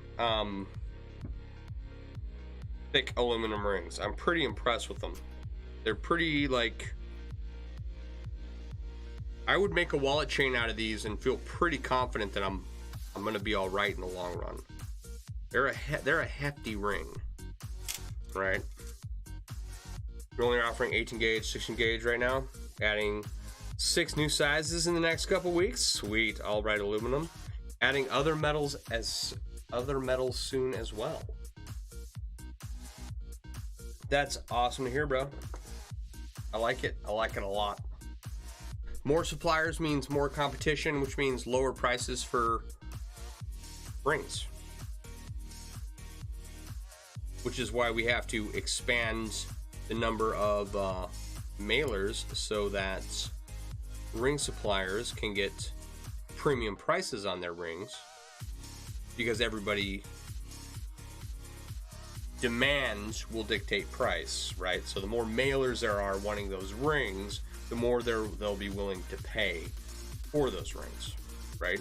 thick aluminum rings. I'm pretty impressed with them. They're pretty, like, I would make a wallet chain out of these and feel pretty confident that I'm gonna be all right in the long run. They're a hefty ring, right? We're only offering 18 gauge, 16 gauge right now. Adding 6 new sizes in the next couple weeks. Sweet, all right aluminum. Adding other metals soon as well. That's awesome to hear, bro. I like it. I like it a lot. More suppliers means more competition, which means lower prices for rings. Which is why we have to expand the number of mailers so that ring suppliers can get premium prices on their rings, because everybody demand will dictate price, right? So the more mailers there are wanting those rings, the more they'll be willing to pay for those rings, right?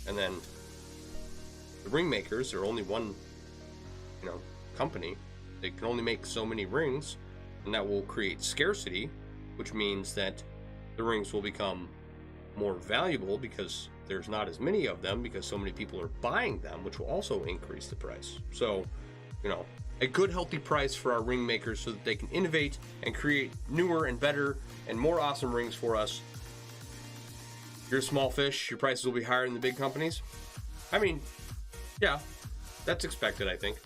And then the ring makers are only one, you know, company. They can only make so many rings, and that will create scarcity, which means that the rings will become more valuable because there's not as many of them, because so many people are buying them, which will also increase the price. So, you know, a good healthy price for our ring makers so that they can innovate and create newer and better and more awesome rings for us. You're a small fish, your prices will be higher than the big companies. I mean, yeah, that's expected, I think.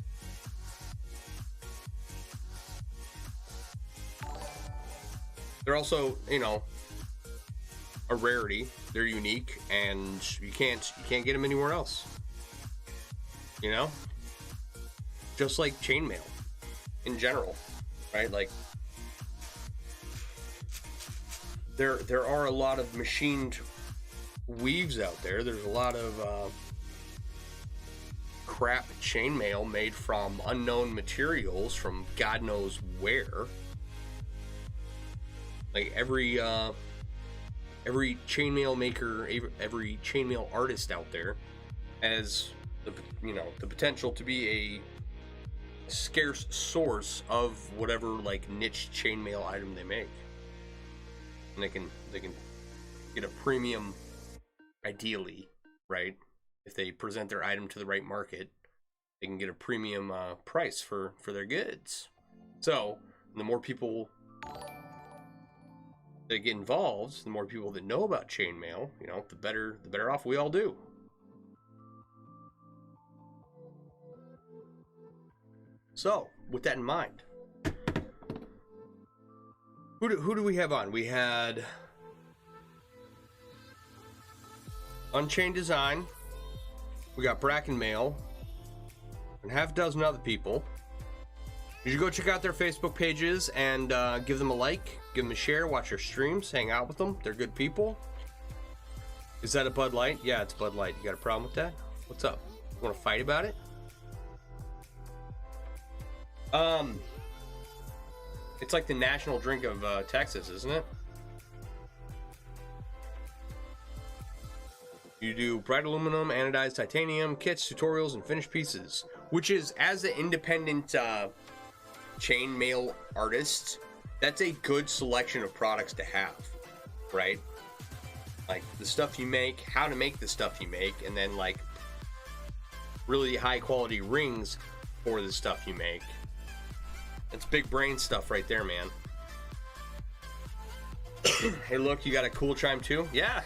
They're also, you know, a rarity. They're unique, and you can't get them anywhere else. You know, just like chainmail in general, right? Like there are a lot of machined weaves out there. There's a lot of crap chainmail made from unknown materials from God knows where. Like every chainmail maker, every chainmail artist out there has the potential to be a scarce source of whatever like niche chainmail item they make, and they can get a premium, ideally, right? If they present their item to the right market, they can get a premium price for their goods. So the more people that get involved, the more people that know about chainmail, you know, the better off we all do. So, with that in mind, who do we have on? We had Unchained Design, we got Bracken Mail, and half a dozen other people. You should go check out their Facebook pages and give them a like, give them a share, watch their streams, hang out with them. They're good people. Is that a Bud Light? Yeah, it's Bud Light. You got a problem with that? What's up? You want to fight about it? It's like the national drink of Texas, isn't it? You do bright aluminum, anodized titanium, kits, tutorials, and finished pieces. Which is, as an independent chainmail artist, that's a good selection of products to have, right? Like the stuff you make, how to make the stuff you make, and then like really high quality rings for the stuff you make. That's big brain stuff right there, man. Hey, look, you got a cool chime too? Yeah.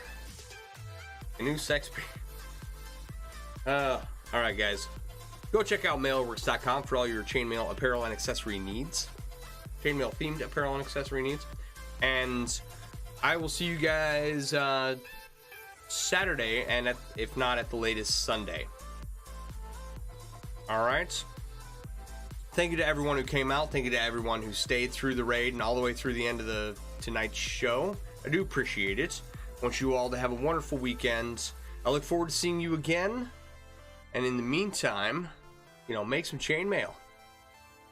A new sex. All right, guys. Go check out MailleWerX.com for all your chainmail apparel and accessory needs. Chainmail themed apparel and accessory needs. And I will see you guys Saturday, and if not at the latest, Sunday. All right. Thank you to everyone who came out. Thank you to everyone who stayed through the raid and all the way through the end of tonight's show. I do appreciate it. I want you all to have a wonderful weekend. I look forward to seeing you again. And in the meantime, make some chainmail. All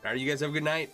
right, you guys have a good night.